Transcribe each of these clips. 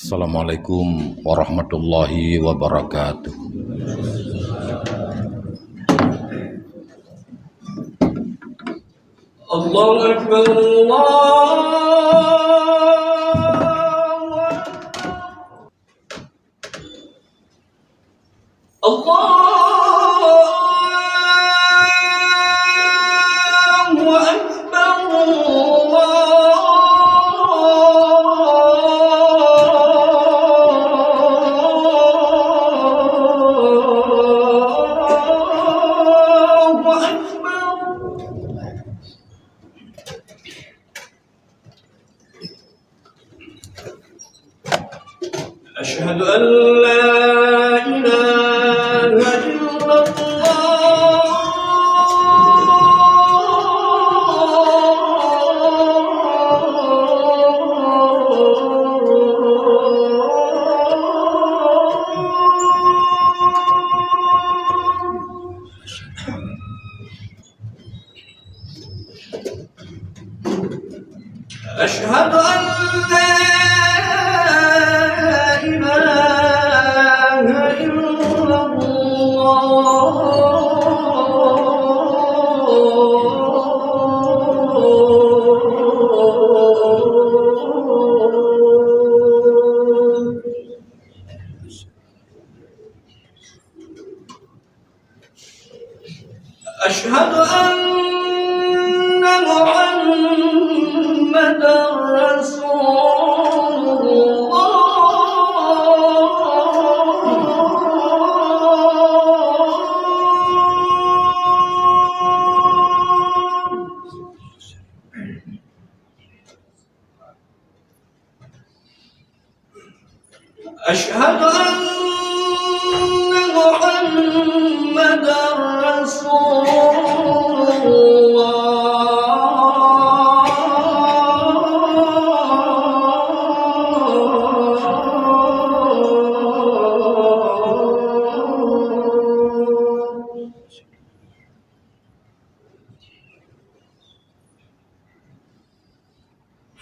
Assalamualaikum warahmatullahi wabarakatuh. Allahu Akbar, Allahu Akbar. أشهد أن لا إله إلا أشهد أن لا إله إلا أشهد أن محمدا رسول أشهد أن محمدا رسول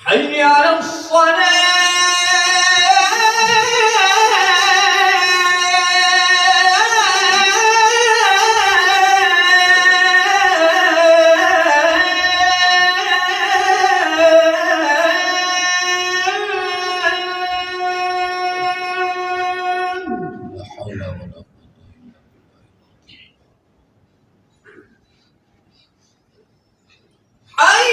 حي على الصلاة. حي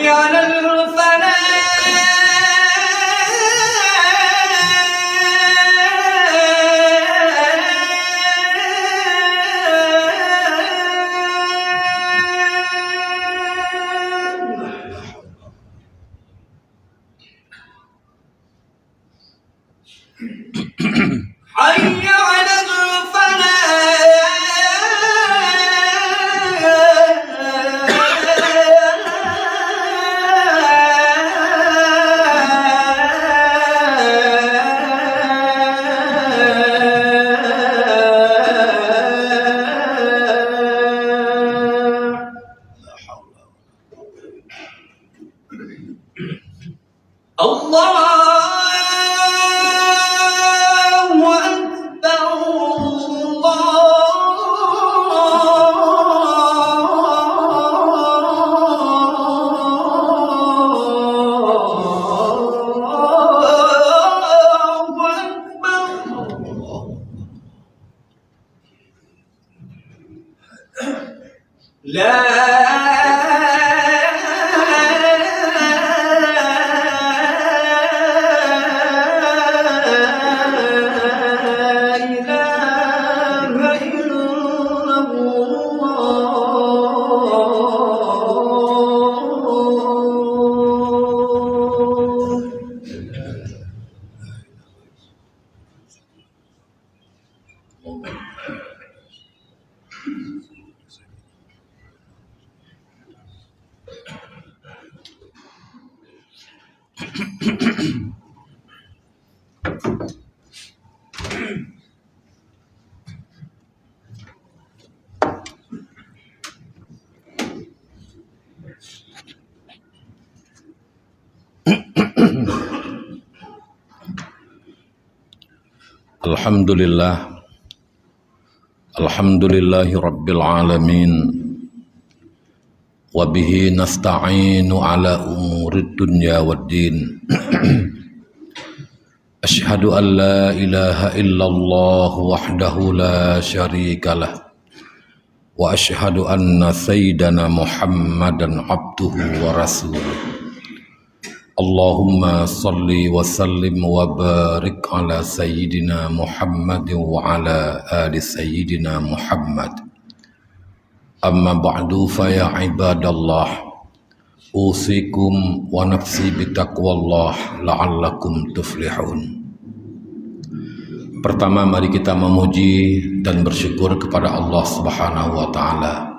على الفلاح. حي على Alhamdulillahi Rabbil Alamin. Wabihi nasta'inu ala umurid dunya waddin. Ashhadu an la ilaha illallah wahdahu la syarikalah. Wa ashhadu anna sayyidana Muhammadan abduhu wa rasuluh. Allahumma salli wa sallim wa barik ala sayyidina Muhammad wa ala ali sayyidina Muhammad. Amma ba'du fa ya ibadallah, usikum wa nafsi bitaqwallah la'allakum tuflihun. Pertama, mari kita memuji dan bersyukur kepada Allah Subhanahu wa taala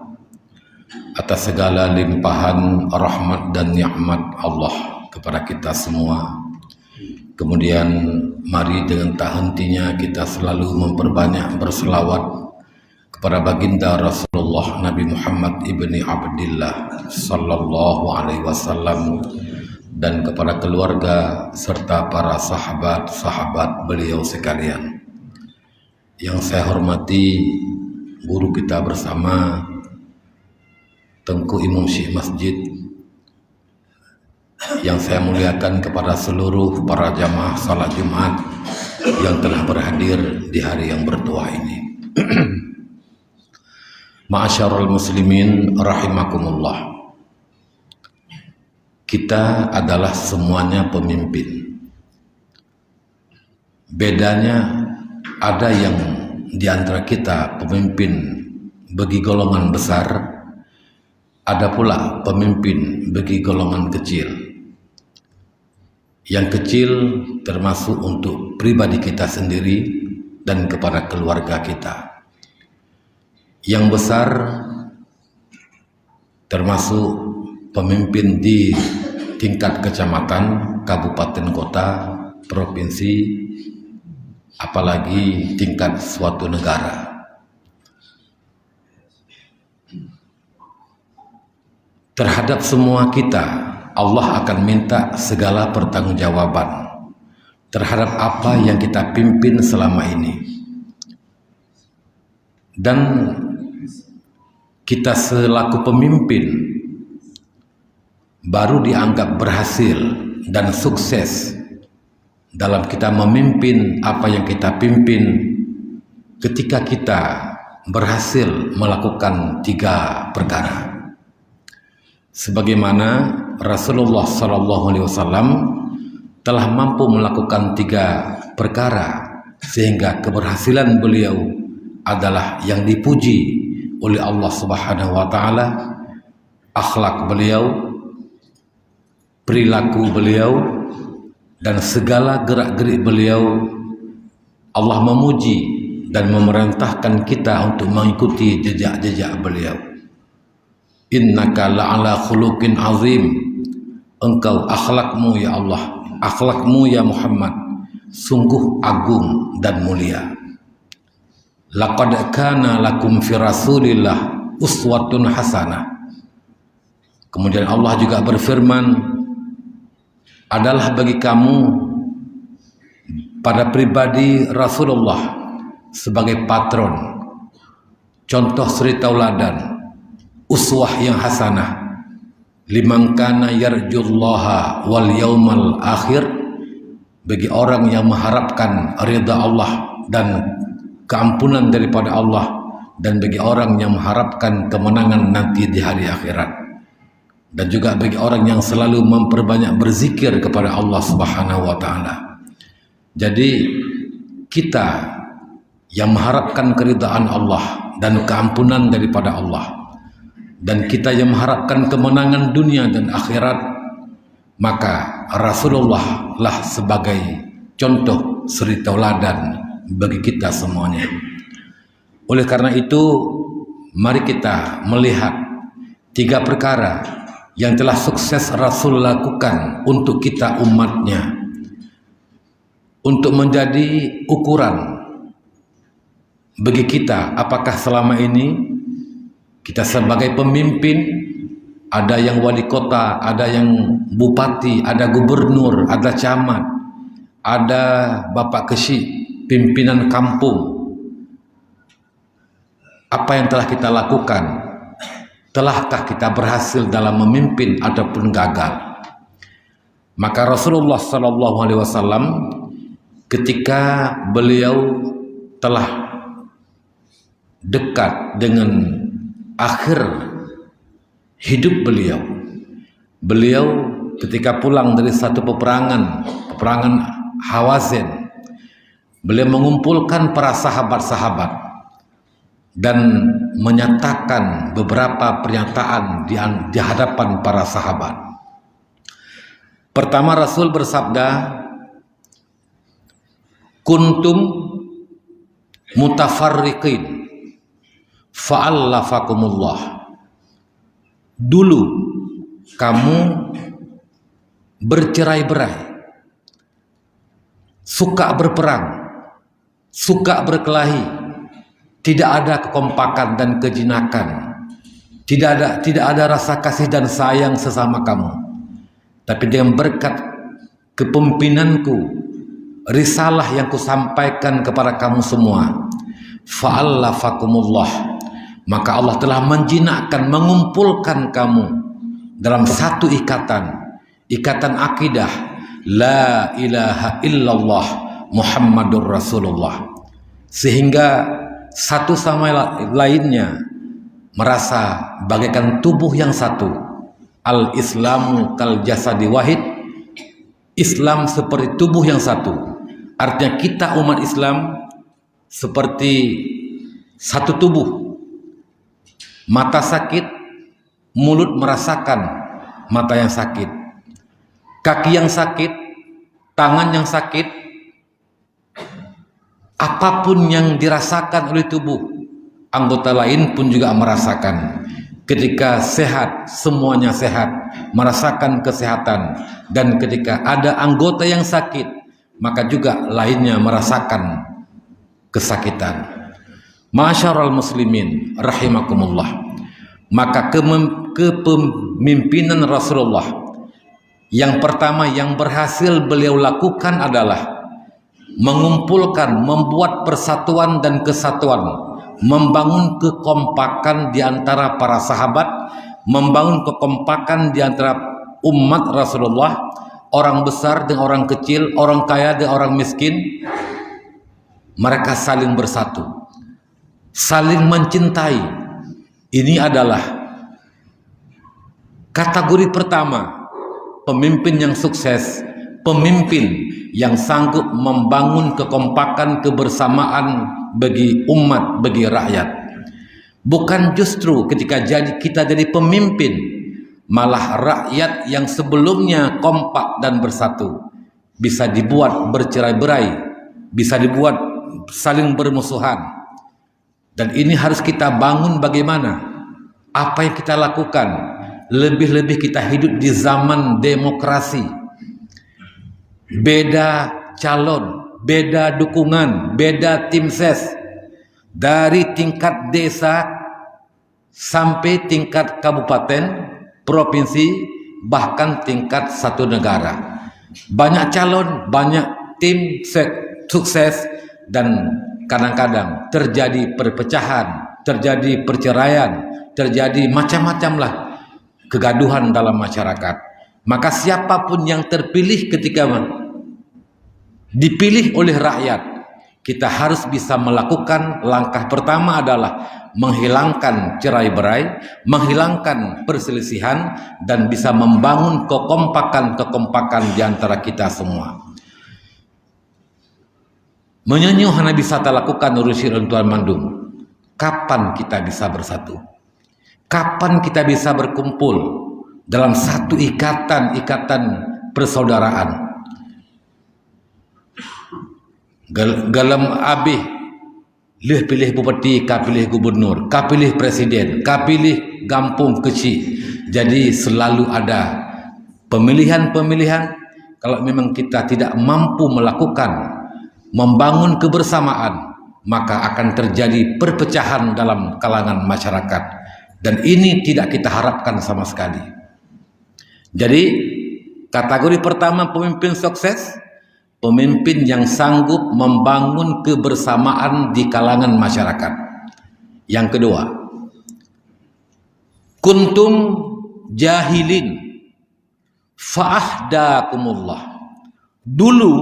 atas segala limpahan rahmat dan nikmat Allah kepada kita semua. Kemudian mari dengan tak hentinya kita selalu memperbanyak berselawat kepada baginda Rasulullah Nabi Muhammad ibni Abdillah sallallahu alaihi wasallam dan kepada keluarga serta para sahabat-sahabat beliau sekalian. Yang saya hormati guru kita bersama Tengku Imam Syekh Masjid, yang saya muliakan kepada seluruh para jamaah salat Jumat yang telah berhadir di hari yang bertuah ini. Ma'asyarul muslimin rahimakumullah. Kita adalah semuanya pemimpin. Bedanya ada yang di antara kita pemimpin bagi golongan besar, ada pula pemimpin bagi golongan kecil. Yang kecil termasuk untuk pribadi kita sendiri dan kepada keluarga kita. Yang besar termasuk pemimpin di tingkat kecamatan, kabupaten, kota, provinsi, apalagi tingkat suatu negara. Terhadap semua kita, Allah akan minta segala pertanggungjawaban terhadap apa yang kita pimpin selama ini. Dan kita selaku pemimpin baru dianggap berhasil dan sukses dalam kita memimpin apa yang kita pimpin ketika kita berhasil melakukan 3 perkara. Sebagaimana Rasulullah SAW telah mampu melakukan 3 perkara sehingga keberhasilan beliau adalah yang dipuji oleh Allah Subhanahu wa taala. Akhlak beliau, perilaku beliau, dan segala gerak-gerik beliau Allah memuji dan memerintahkan kita untuk mengikuti jejak-jejak beliau. Innaka la'ala khuluqin azim. Engkau akhlakmu ya Allah, akhlakmu ya Muhammad sungguh agung dan mulia. Laqad kana lakum fi Rasulillah uswatun hasanah. Kemudian Allah juga berfirman, adalah bagi kamu pada pribadi Rasulullah sebagai patron, contoh suri tauladan, uswah yang hasanah, liman kana yarjullaha wal yaumal akhir, bagi orang yang mengharapkan ridha Allah dan keampunan daripada Allah, dan bagi orang yang mengharapkan kemenangan nanti di hari akhirat, dan juga bagi orang yang selalu memperbanyak berzikir kepada Allah Subhanahu wa taala. Jadi kita yang mengharapkan keridhaan Allah dan keampunan daripada Allah, dan kita yang mengharapkan kemenangan dunia dan akhirat, maka Rasulullah lah sebagai contoh suri tauladan bagi kita semuanya. Oleh karena itu, mari kita melihat 3 perkara yang telah sukses Rasul lakukan untuk kita umatnya, untuk menjadi ukuran bagi kita apakah selama ini kita sebagai pemimpin, ada yang wali kota, ada yang bupati, ada gubernur, ada camat, ada bapak kesyik, pimpinan kampung. Apa yang telah kita lakukan? Telahkah kita berhasil dalam memimpin ataupun gagal? Maka Rasulullah SAW ketika beliau telah dekat dengan akhir hidup beliau ketika pulang dari satu peperangan Hawazin, beliau mengumpulkan para sahabat-sahabat dan menyatakan beberapa pernyataan di hadapan para sahabat. Pertama, Rasul bersabda, kuntum mutafarriqin fa'allafakumullah. Dulu kamu bercerai-berai, suka berperang, suka berkelahi, tidak ada kekompakan dan kejinakan, tidak ada rasa kasih dan sayang sesama kamu. Tapi dengan berkat kepemimpinanku, risalah yang kusampaikan kepada kamu semua, fa'allafakumullah, maka Allah telah menjinakkan, mengumpulkan kamu dalam satu ikatan akidah, la ilaha illallah Muhammadur Rasulullah, sehingga satu sama lainnya merasa bagaikan tubuh yang satu. Al-Islamu kal jasadi wahid, Islam seperti tubuh yang satu. Artinya kita umat Islam seperti satu tubuh. Mata sakit, mulut merasakan mata yang sakit, kaki yang sakit, tangan yang sakit, apapun yang dirasakan oleh tubuh, anggota lain pun juga merasakan. Ketika sehat, semuanya sehat, merasakan kesehatan. Dan ketika ada anggota yang sakit, maka juga lainnya merasakan kesakitan. Ma'asyiral muslimin rahimakumullah. Maka kepemimpinan Rasulullah yang pertama yang berhasil beliau lakukan adalah mengumpulkan, membuat persatuan dan kesatuan, membangun kekompakan di antara para sahabat, membangun kekompakan di antara umat Rasulullah, orang besar dengan orang kecil, orang kaya dengan orang miskin. Mereka saling bersatu, saling mencintai. Ini adalah kategori pertama pemimpin yang sukses, pemimpin yang sanggup membangun kekompakan, kebersamaan bagi umat, bagi rakyat. Bukan justru ketika kita jadi pemimpin, malah rakyat yang sebelumnya kompak dan bersatu bisa dibuat bercerai-berai, bisa dibuat saling bermusuhan. Dan ini harus kita bangun bagaimana? Apa yang kita lakukan? Lebih-lebih kita hidup di zaman demokrasi. Beda calon, beda dukungan, beda tim ses, dari tingkat desa sampai tingkat kabupaten, provinsi, bahkan tingkat satu negara. Banyak calon, banyak tim sukses, dan kadang-kadang terjadi perpecahan, terjadi perceraian, terjadi macam-macam lah kegaduhan dalam masyarakat. Maka siapapun yang terpilih ketika dipilih oleh rakyat, kita harus bisa melakukan langkah pertama adalah menghilangkan cerai-berai, menghilangkan perselisihan, dan bisa membangun kekompakan di antara kita semua. Menyenyuh Nabi Sata lakukan urusi Tuan Mandum. Kapan kita bisa bersatu? Kapan kita bisa berkumpul dalam satu ikatan persaudaraan? Galam abih lih pilih bupati, ka pilih gubernur, ka pilih presiden, ka pilih kampung kecil. Jadi selalu ada pemilihan-pemilihan. Kalau memang kita tidak mampu melakukan, membangun kebersamaan, maka akan terjadi perpecahan dalam kalangan masyarakat. Dan ini tidak kita harapkan sama sekali. Jadi kategori pertama pemimpin sukses, pemimpin yang sanggup membangun kebersamaan di kalangan masyarakat. Yang kedua, kuntum jahilin fa'ahdakumullah. Dulu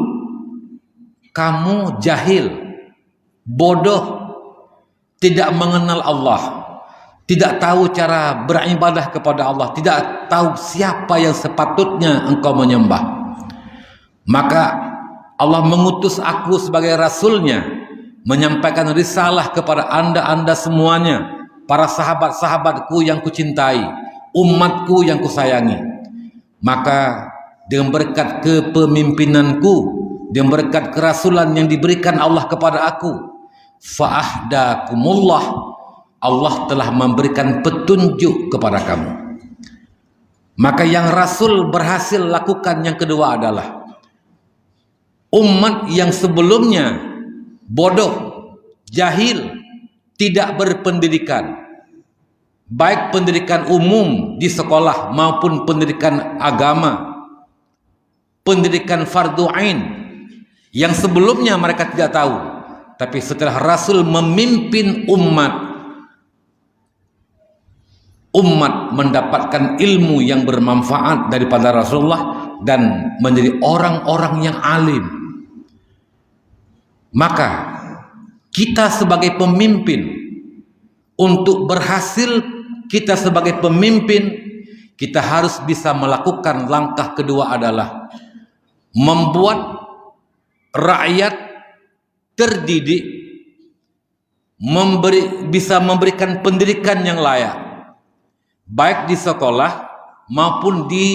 kamu jahil, bodoh, tidak mengenal Allah, tidak tahu cara beribadah kepada Allah, tidak tahu siapa yang sepatutnya engkau menyembah. Maka Allah mengutus aku sebagai rasulnya, menyampaikan risalah kepada anda semuanya, para sahabat-sahabatku yang kucintai, umatku yang kusayangi. Maka dengan berkat kepemimpinanku, dengan berkat kerasulan yang diberikan Allah kepada aku, fa'ahdakumullah, Allah telah memberikan petunjuk kepada kamu. Maka yang Rasul berhasil lakukan yang kedua adalah umat yang sebelumnya bodoh, jahil, tidak berpendidikan, baik pendidikan umum di sekolah maupun pendidikan agama, pendidikan fardu ain yang sebelumnya mereka tidak tahu, tapi setelah Rasul memimpin umat mendapatkan ilmu yang bermanfaat daripada Rasulullah dan menjadi orang-orang yang alim. Maka kita sebagai pemimpin, untuk berhasil kita sebagai pemimpin, kita harus bisa melakukan langkah kedua adalah membuat rakyat terdidik, bisa memberikan pendidikan yang layak, baik di sekolah maupun di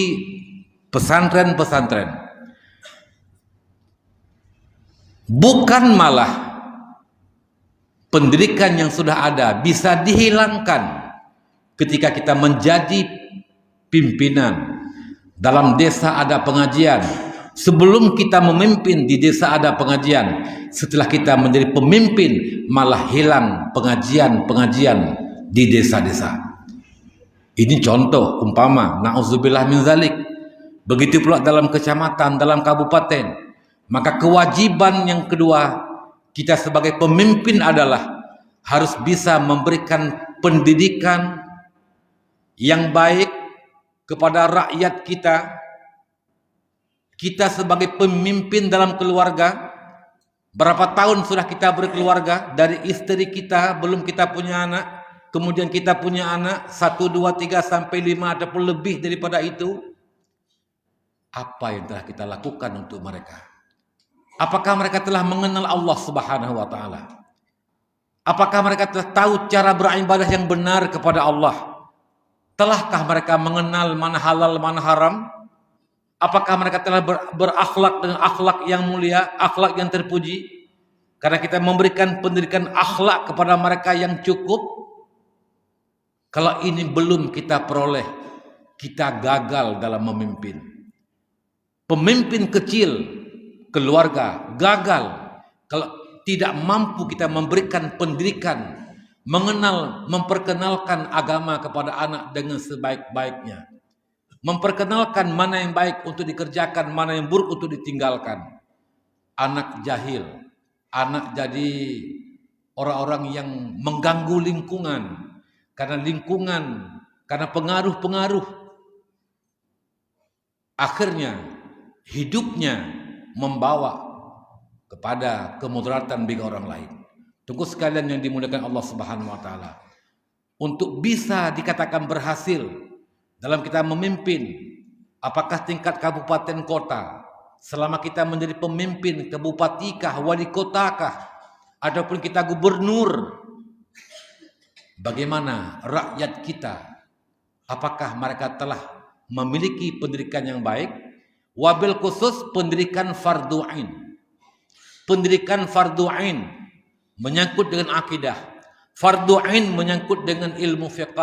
pesantren-pesantren. Bukan malah pendidikan yang sudah ada bisa dihilangkan ketika kita menjadi pimpinan. Dalam desa ada pengajian, sebelum kita memimpin di desa ada pengajian, setelah kita menjadi pemimpin malah hilang pengajian-pengajian di desa-desa. Ini contoh umpama, na'udzubillah min zalik. Begitu pula dalam kecamatan, dalam kabupaten. Maka kewajiban yang kedua kita sebagai pemimpin adalah harus bisa memberikan pendidikan yang baik kepada rakyat kita. Kita sebagai pemimpin dalam keluarga, berapa tahun sudah kita berkeluarga, dari istri kita belum kita punya anak, kemudian kita punya anak 1, 2, 3 sampai 5 ataupun lebih daripada itu. Apa yang telah kita lakukan untuk mereka? Apakah mereka telah mengenal Allah Subhanahu wa taala? Apakah mereka telah tahu cara beribadah yang benar kepada Allah? Telahkah mereka mengenal mana halal, mana haram? Apakah mereka telah berakhlak dengan akhlak yang mulia, akhlak yang terpuji? Karena kita memberikan pendidikan akhlak kepada mereka yang cukup. Kalau ini belum kita peroleh, kita gagal dalam memimpin. Pemimpin kecil, keluarga, gagal kalau tidak mampu kita memberikan pendidikan, mengenal, memperkenalkan agama kepada anak dengan sebaik-baiknya, memperkenalkan mana yang baik untuk dikerjakan, mana yang buruk untuk ditinggalkan. Anak jahil, anak jadi orang-orang yang mengganggu lingkungan, karena pengaruh-pengaruh, akhirnya hidupnya membawa kepada kemudaratan bagi orang lain. Tunggu sekalian yang dimuliakan Allah Subhanahu wa taala. Untuk bisa dikatakan berhasil dalam kita memimpin, apakah tingkat kabupaten kota, selama kita menjadi pemimpin kabupatikah, wali kotakah, ataupun kita gubernur, bagaimana rakyat kita? Apakah mereka telah memiliki pendidikan yang baik? Wabil khusus pendidikan fardu ain. Pendidikan fardu ain menyangkut dengan akidah. Fardu ain menyangkut dengan ilmu fiqh.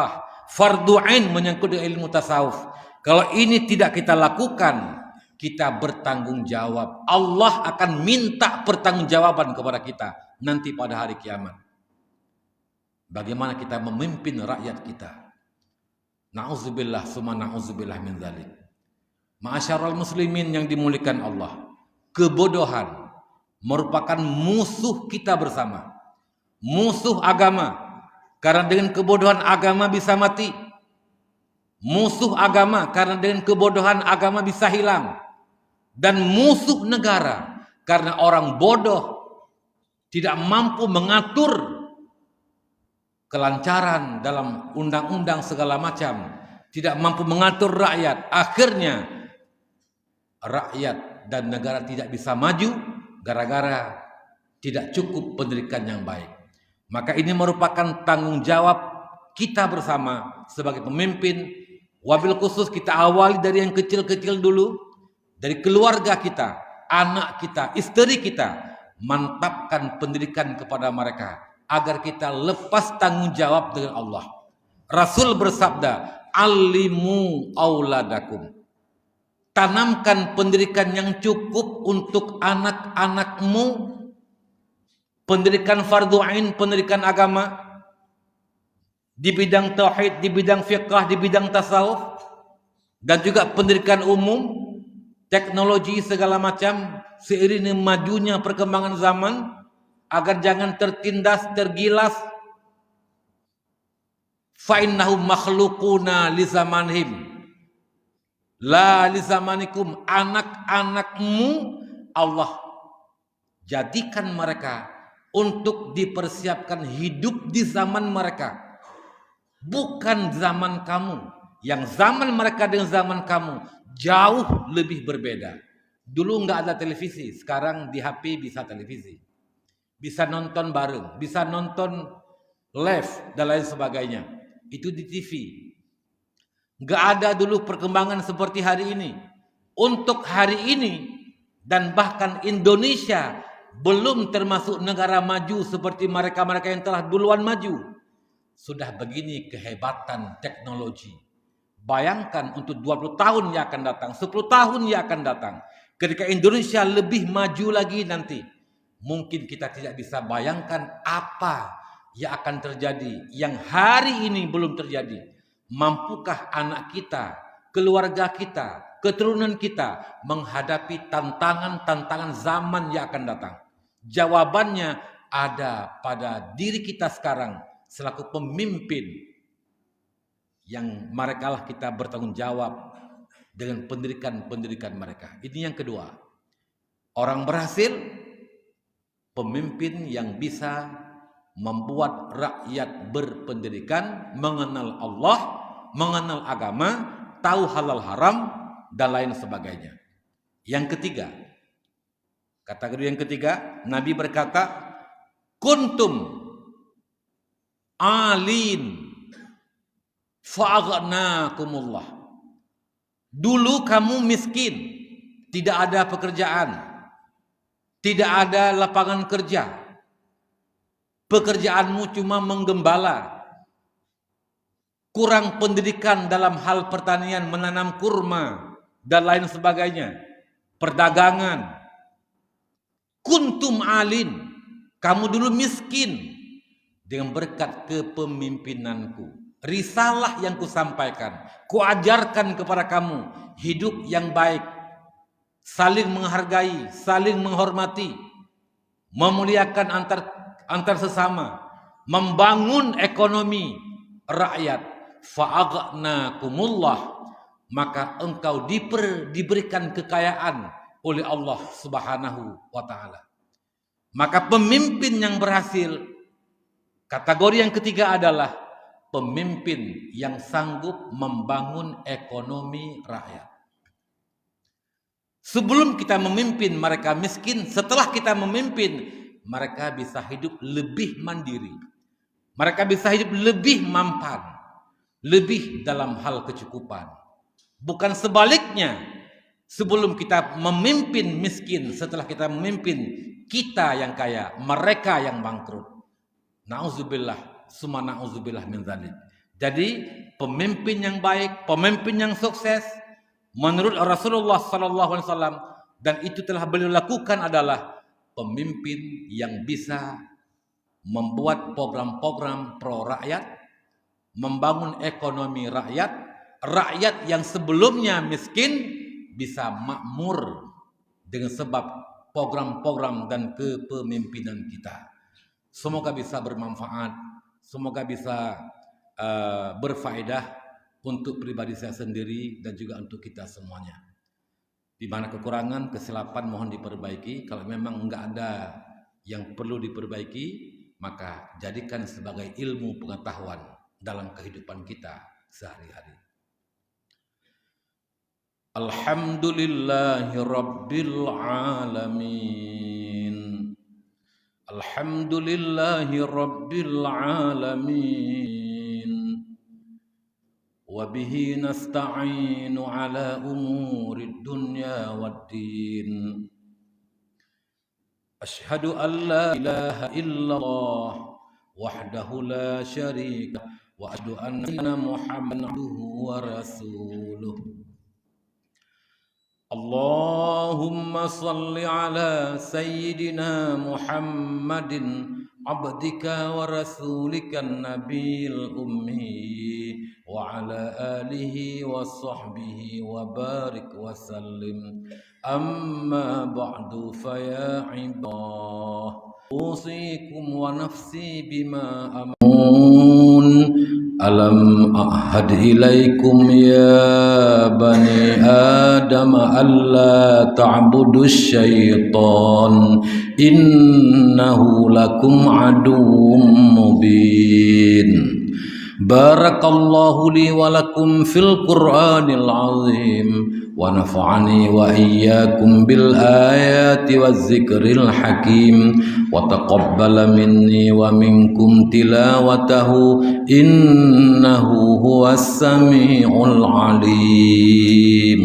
fardu ain menyangkut dengan ilmu tasawuf. Kalau ini tidak kita lakukan, kita bertanggung jawab. Allah akan minta pertanggungjawaban kepada kita nanti pada hari kiamat. Bagaimana kita memimpin rakyat kita. Na'udzubillah summa na'udzubillah min dzalik. Ma'asyiral muslimin yang dimuliakan Allah. Kebodohan merupakan musuh kita bersama. Musuh agama. Karena dengan kebodohan agama bisa mati. Musuh agama karena dengan kebodohan agama bisa hilang. Dan musuh negara karena orang bodoh tidak mampu mengatur kelancaran dalam undang-undang segala macam, tidak mampu mengatur rakyat. Akhirnya rakyat dan negara tidak bisa maju gara-gara tidak cukup pendidikan yang baik. Maka ini merupakan tanggung jawab kita bersama sebagai pemimpin. Wabil khusus kita awali dari yang kecil-kecil dulu, dari keluarga kita, anak kita, istri kita, mantapkan pendidikan kepada mereka agar kita lepas tanggung jawab dengan Allah. Rasul bersabda, "Alimu auladakum." Tanamkan pendidikan yang cukup untuk anak-anakmu. Pendidikan fardu ain, pendidikan agama di bidang tauhid, di bidang fiqh, di bidang tasawuf, dan juga pendidikan umum, teknologi segala macam seiring majunya perkembangan zaman, agar jangan tertindas, tergilas. Fa innahum makhluquna li zamanihim la li zamanikum. Anak-anakmu Allah jadikan mereka untuk dipersiapkan hidup di zaman mereka, bukan zaman kamu. Yang zaman mereka dengan zaman kamu jauh lebih berbeda. Dulu nggak ada televisi, sekarang di HP bisa televisi, bisa nonton bareng, bisa nonton live dan lain sebagainya. Itu di TV. Nggak ada dulu perkembangan seperti hari ini. Untuk hari ini dan bahkan Indonesia belum termasuk negara maju seperti mereka-mereka yang telah duluan maju. Sudah begini kehebatan teknologi. Bayangkan untuk 20 tahun yang akan datang, 10 tahun yang akan datang, ketika Indonesia lebih maju lagi nanti, mungkin kita tidak bisa bayangkan apa yang akan terjadi yang hari ini belum terjadi. Mampukah anak kita, keluarga kita, keturunan kita menghadapi tantangan-tantangan zaman yang akan datang? Jawabannya ada pada diri kita sekarang selaku pemimpin, yang merekalah kita bertanggung jawab dengan pendidikan mereka. Ini yang kedua. Orang berhasil, pemimpin yang bisa membuat rakyat berpendidikan, mengenal Allah, mengenal agama, tahu halal haram, dan lain sebagainya. Yang ketiga, kategori yang ketiga, Nabi berkata, kuntum alin fa'aghnakumullah. Dulu kamu miskin, tidak ada pekerjaan, tidak ada lapangan kerja, pekerjaanmu cuma menggembala, kurang pendidikan dalam hal pertanian, menanam kurma dan lain sebagainya, perdagangan. Kuntum alin, kamu dulu miskin. Dengan berkat kepemimpinanku, risalah yang kusampaikan, kuajarkan kepada kamu hidup yang baik, saling menghargai, saling menghormati, memuliakan antar sesama, membangun ekonomi rakyat. Fa'aghnakumullah, maka engkau diberikan kekayaan oleh Allah Subhanahu wa ta'ala. Maka pemimpin yang berhasil, kategori yang ketiga adalah pemimpin yang sanggup membangun ekonomi rakyat. Sebelum kita memimpin mereka miskin, setelah kita memimpin mereka bisa hidup lebih mandiri. Mereka bisa hidup lebih mampan, lebih dalam hal kecukupan. Bukan sebaliknya, sebelum kita memimpin miskin, setelah kita memimpin kita yang kaya, mereka yang bangkrut. Na'udzubillah, summa na'udzubillah min dzalik. Jadi pemimpin yang baik, pemimpin yang sukses menurut Rasulullah SAW, dan itu telah beliau lakukan, adalah pemimpin yang bisa membuat program-program pro rakyat, membangun ekonomi rakyat, rakyat yang sebelumnya miskin bisa makmur dengan sebab program-program dan kepemimpinan kita. Semoga bisa bermanfaat, semoga bisa berfaedah untuk pribadi saya sendiri dan juga untuk kita semuanya. Di mana kekurangan, kesilapan mohon diperbaiki. Kalau memang enggak ada yang perlu diperbaiki, maka jadikan sebagai ilmu pengetahuan dalam kehidupan kita sehari-hari. Alhamdulillahi Rabbil Alamin. Alhamdulillahi Rabbil Alamin. Wabihi nasta'inu ala umuri dunya waddin. Ashhadu an la ilaha illallah wahdahu la syarika wa asyhadu anna Muhammadan abduhu wa rasuluh. Allahumma salli ala sayyidina Muhammadin abdika wa rasulika nabiyil ummi wa ala alihi wa sahbihi wa barik wa sallim. Amma ba'du fa ya ibadah usikum wa nafsi bima amun. Alam ahad ilaikum ya bani Adam alla ta'budu syaitan innahu lakum aduwwum mubin. Barakallahu li wa lakum fil Qur'anil azim wa nafa'ani wa iyyakum bil ayati waz zikril hakim wa taqabbala minni wa minkum tilawatahu innahu huwas samiul alim.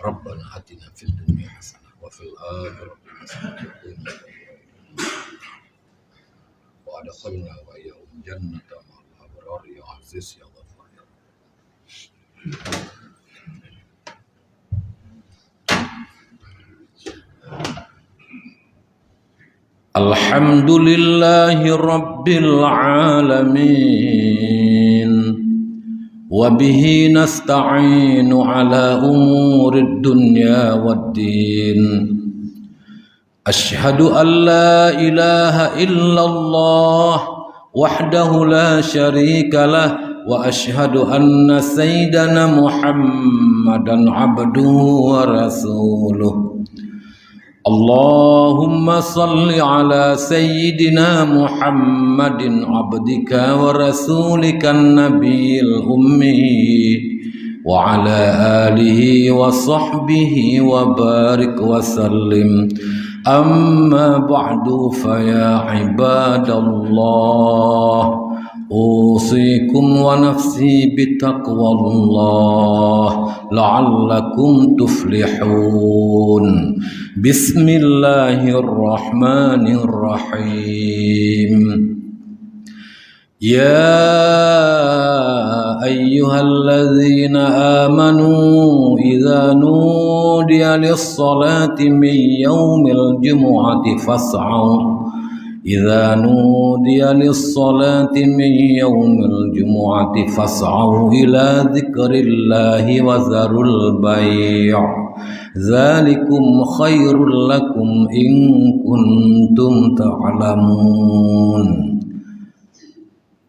Rabbana atina fid dunya hasanah wa fil akhirati hasanah wa adkhilna wa iyyahum jannata ma'al abrar ya aziz ya ghafar. Alhamdulillahi Rabbil Alamin. Wabihi nasta'inu ala umurid dunya waddin. Ashhadu an la ilaha illallah wahdahu la syarika lah wa ashhadu anna sayyidana Muhammadan abduhu wa rasuluh. Allahumma salli ala sayyidina Muhammadin abdika wa rasulika nabiyil ummi wa ala alihi wa sahbihi wa barik wa sallim. Amma ba'du fa ya ibadallah usikum wa nafsi bitaqwallah la'allakum tuflihun. Bismillahirrahmanirrahim. Ya ayyuhalladzina amanu idza nudiya lis-salati min yaumil jumu'ati fas'au إذا نودي للصلاة من يوم الجمعة فاسعوا إلى ذكر الله وذروا البيع ذلكم خير لكم إن كنتم تعلمون.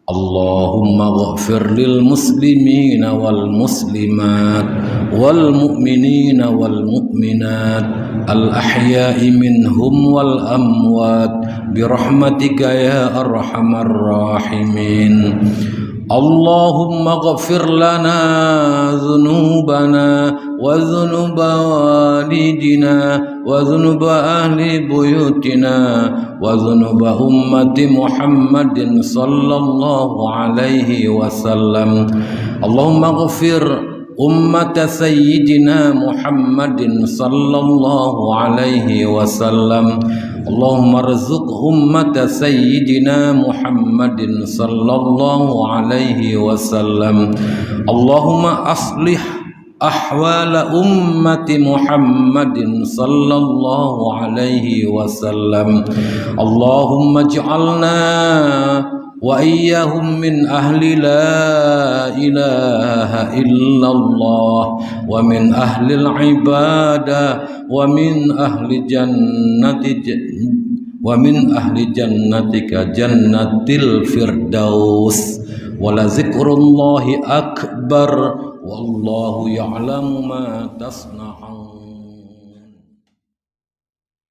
اللهم اغفر للمسلمين والمسلمات والمؤمنين والمؤمنات الأحياء منهم والأموات برحمتك يا أرحم الراحمين. اللهم اغفر لنا ذنوبنا وذنوب والدنا وذنوب أهل بيوتنا وذنوب أمة محمد صلى الله عليه وسلم. اللهم اغفر أمة سيدنا محمد صلى الله عليه وسلم اللهم ارزق أمة سيدنا محمد صلى الله عليه وسلم اللهم أصلح أحوال أمة محمد صلى الله عليه وسلم اللهم اجعلنا وإياهم من أهل لا إله إلا الله ومن أهل العبادة ومن أهل جنتك جنة الفردوس ولذكر الله أكبر والله يعلم ما تصنعون.